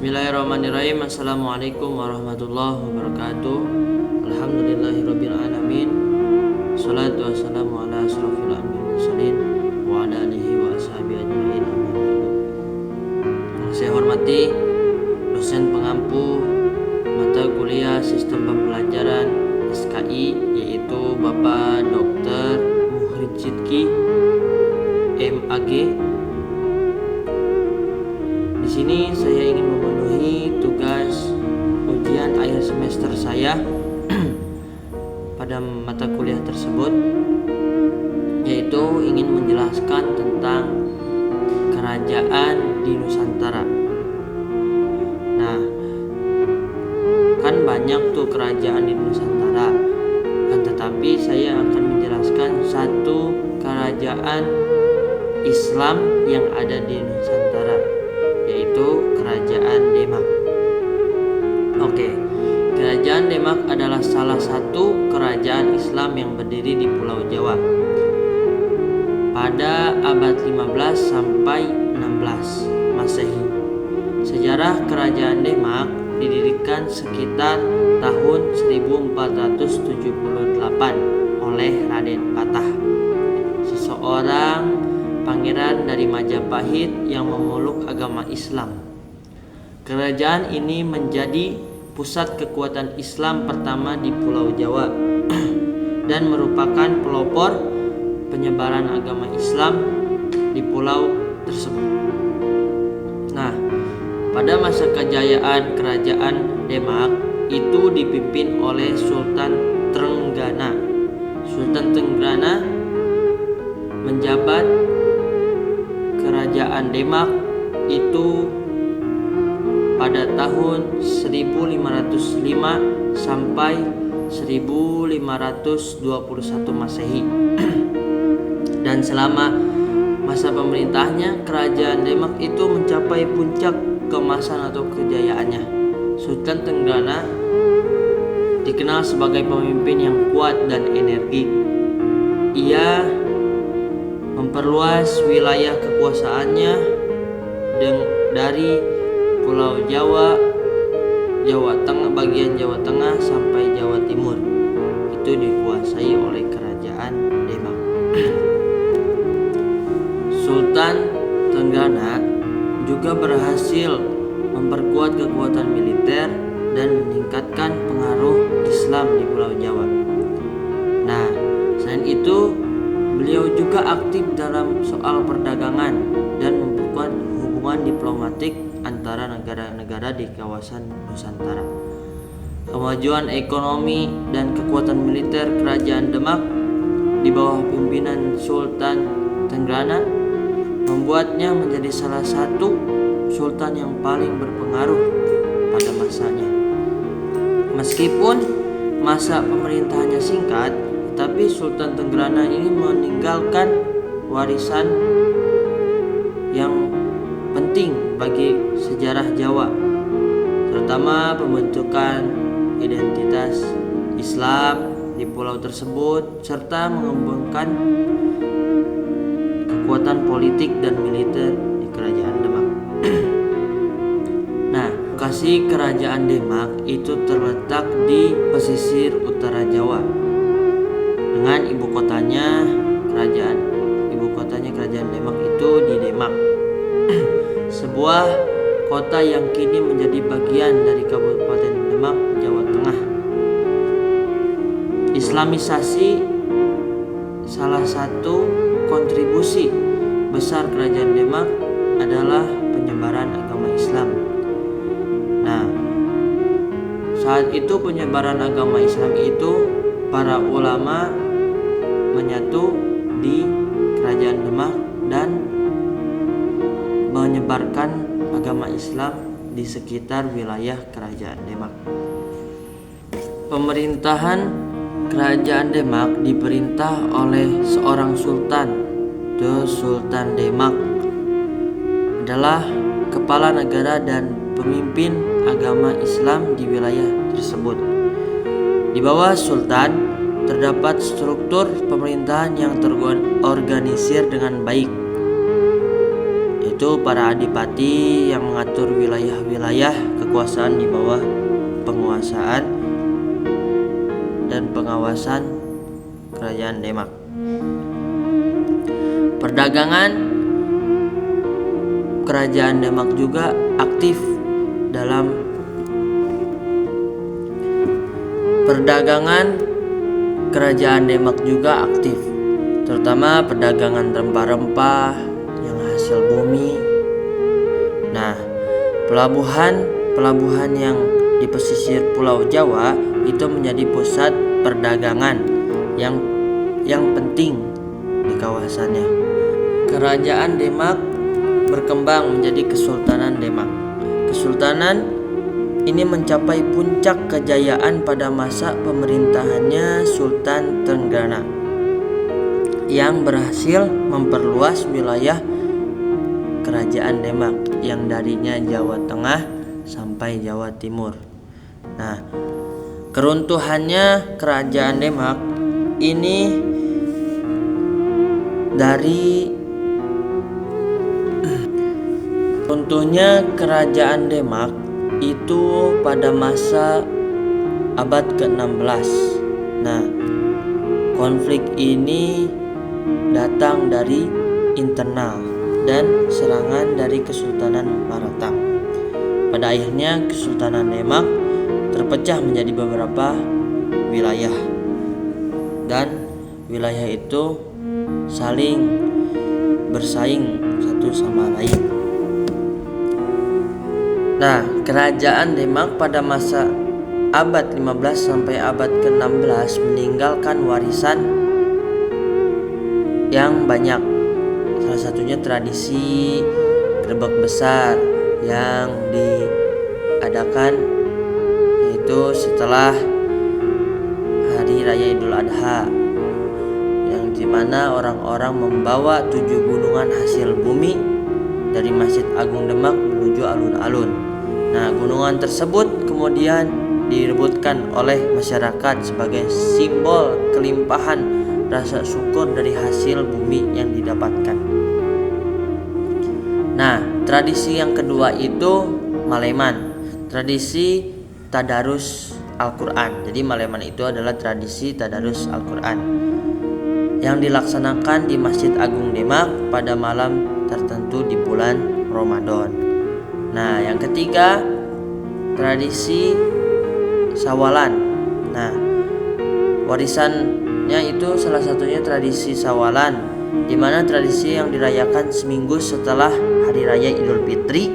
Bismillahirrahmanirrahim. Assalamualaikum warahmatullahi wabarakatuh. Alhamdulillahirabbil alamin. Shalatu wassalamu ala asrofil anbiya'i wal mursalin wa ala alihi wa ashabihi ajmain. Saya hormati dosen pengampu mata kuliah Sistem Pembelajaran SKI, yaitu Bapak Dr. Muhrid Sidki MAG. Di sini saya ingin memenuhi tugas ujian akhir semester saya pada mata kuliah tersebut, yaitu ingin menjelaskan tentang kerajaan di Nusantara. Nah, kan banyak tuh kerajaan di Nusantara, kan tetapi saya akan menjelaskan satu kerajaan Islam yang ada di Nusantara, yaitu Kerajaan Demak. Oke, Kerajaan Demak adalah salah satu kerajaan Islam yang berdiri di Pulau Jawa pada abad 15 sampai 16 Masehi. Sejarah Kerajaan Demak didirikan sekitar tahun 1478 oleh Raden Patah, seseorang pangeran dari Majapahit yang memeluk agama Islam. Kerajaan ini menjadi pusat kekuatan Islam pertama di Pulau Jawa dan merupakan pelopor penyebaran agama Islam di pulau tersebut. Nah, pada masa kejayaan Kerajaan Demak itu dipimpin oleh Sultan Trenggana. Sultan Trenggana menjabat Kerajaan Demak itu pada tahun 1505 sampai 1521 Masehi. Dan selama masa pemerintahnya, Kerajaan Demak itu mencapai puncak keemasan atau kejayaannya. Sultan Trenggana dikenal sebagai pemimpin yang kuat dan energik. Ia memperluas wilayah kekuasaannya dari Pulau Jawa, Jawa Tengah, bagian Jawa Tengah sampai Jawa Timur. Itu dikuasai oleh Kerajaan Demak. Sultan Trenggana juga berhasil memperkuat kekuatan militer dan meningkatkan pengaruh Islam di Pulau Jawa. Nah, selain itu beliau juga aktif dalam soal perdagangan dan memperkuat hubungan diplomatik antara negara-negara di kawasan Nusantara. Kemajuan ekonomi dan kekuatan militer Kerajaan Demak di bawah pimpinan Sultan Trenggana membuatnya menjadi salah satu sultan yang paling berpengaruh pada masanya. Meskipun masa pemerintahannya singkat, tapi Sultan Trenggana ini meninggalkan warisan yang penting bagi sejarah Jawa, terutama pembentukan identitas Islam di pulau tersebut serta mengembangkan kekuatan politik dan militer di Kerajaan Demak. Nah, lokasi Kerajaan Demak itu terletak di pesisir utara Jawa, dengan ibu kotanya Kerajaan Demak itu di Demak, sebuah kota yang kini menjadi bagian dari Kabupaten Demak, Jawa Tengah. Islamisasi salah satu kontribusi besar Kerajaan Demak adalah penyebaran agama Islam. Nah, saat itu penyebaran agama Islam itu para ulama menyatu di Kerajaan Demak dan menyebarkan agama Islam di sekitar wilayah Kerajaan Demak. Pemerintahan Kerajaan Demak diperintah oleh seorang sultan. Sultan Demak adalah kepala negara dan pemimpin agama Islam di wilayah tersebut. Di bawah sultan terdapat struktur pemerintahan yang terorganisir dengan baik, yaitu para adipati yang mengatur wilayah-wilayah kekuasaan di bawah penguasaan dan pengawasan kerajaan Demak. Perdagangan kerajaan Demak juga aktif dalam terutama perdagangan rempah-rempah yang hasil bumi. Nah, pelabuhan yang di pesisir Pulau Jawa itu menjadi pusat perdagangan yang penting di kawasannya. Kerajaan Demak berkembang menjadi Kesultanan Demak. Kesultanan ini mencapai puncak kejayaan pada masa pemerintahannya Sultan Trenggana yang berhasil memperluas wilayah kerajaan Demak yang darinya Jawa Tengah sampai Jawa Timur. Nah, keruntuhannya kerajaan Demak ini runtuhnya kerajaan Demak itu pada masa abad ke-16. Nah, konflik ini datang dari internal dan serangan dari Kesultanan Marathang. Pada akhirnya Kesultanan Demak terpecah menjadi beberapa wilayah, dan wilayah itu saling bersaing satu sama lain. Nah, kerajaan Demak pada masa abad 15 sampai abad ke-16 meninggalkan warisan yang banyak. Salah satunya tradisi grebek besar yang diadakan yaitu setelah Hari Raya Idul Adha, yang dimana orang-orang membawa 7 gunungan hasil bumi dari Masjid Agung Demak menuju alun-alun. Nah, gunungan tersebut kemudian direbutkan oleh masyarakat sebagai simbol kelimpahan rasa syukur dari hasil bumi yang didapatkan. Nah, tradisi yang kedua itu Maleman, tradisi tadarus Al-Quran. Jadi Maleman itu adalah tradisi tadarus Al-Quran yang dilaksanakan di Masjid Agung Demak pada malam tertentu di bulan Ramadan. Nah, yang ketiga tradisi Sawalan. Nah, warisannya itu salah satunya tradisi Sawalan, di mana tradisi yang dirayakan seminggu setelah Hari Raya Idul Fitri.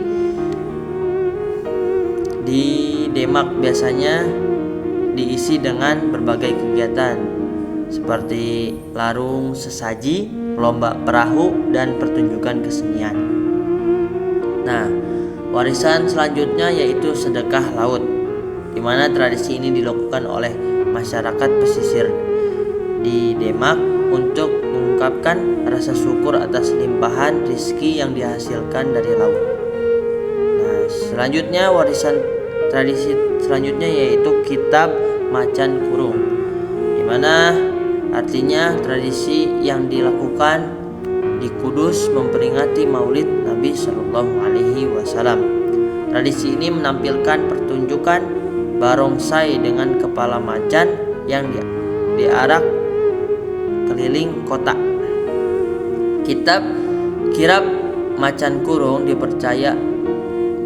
Di Demak biasanya diisi dengan berbagai kegiatan seperti larung sesaji, lomba perahu, dan pertunjukan kesenian. Nah, warisan selanjutnya yaitu sedekah laut, di mana tradisi ini dilakukan oleh masyarakat pesisir di Demak untuk mengungkapkan rasa syukur atas limpahan rizki yang dihasilkan dari laut. Nah, selanjutnya tradisi selanjutnya yaitu Kitab Macan Kurung, di mana artinya tradisi yang dilakukan di Kudus memperingati Maulid Nabi Shallallahu Alaihi Wasallam. Tradisi ini menampilkan pertunjukan barongsai dengan kepala macan yang diarak keliling kota. Kirab Macan Kurung dipercaya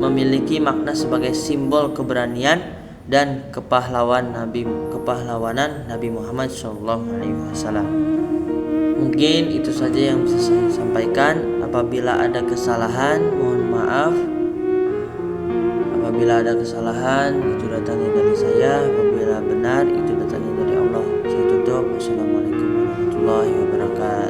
memiliki makna sebagai simbol keberanian dan kepahlawanan Nabi Muhammad SAW. Mungkin itu saja yang bisa saya sampaikan. Apabila ada kesalahan, mohon maaf. Apabila ada kesalahan, itu datangnya dari saya. Apabila benar, itu datangnya dari Allah. Saya tutup. Wassalamualaikum warahmatullahi wabarakatuh.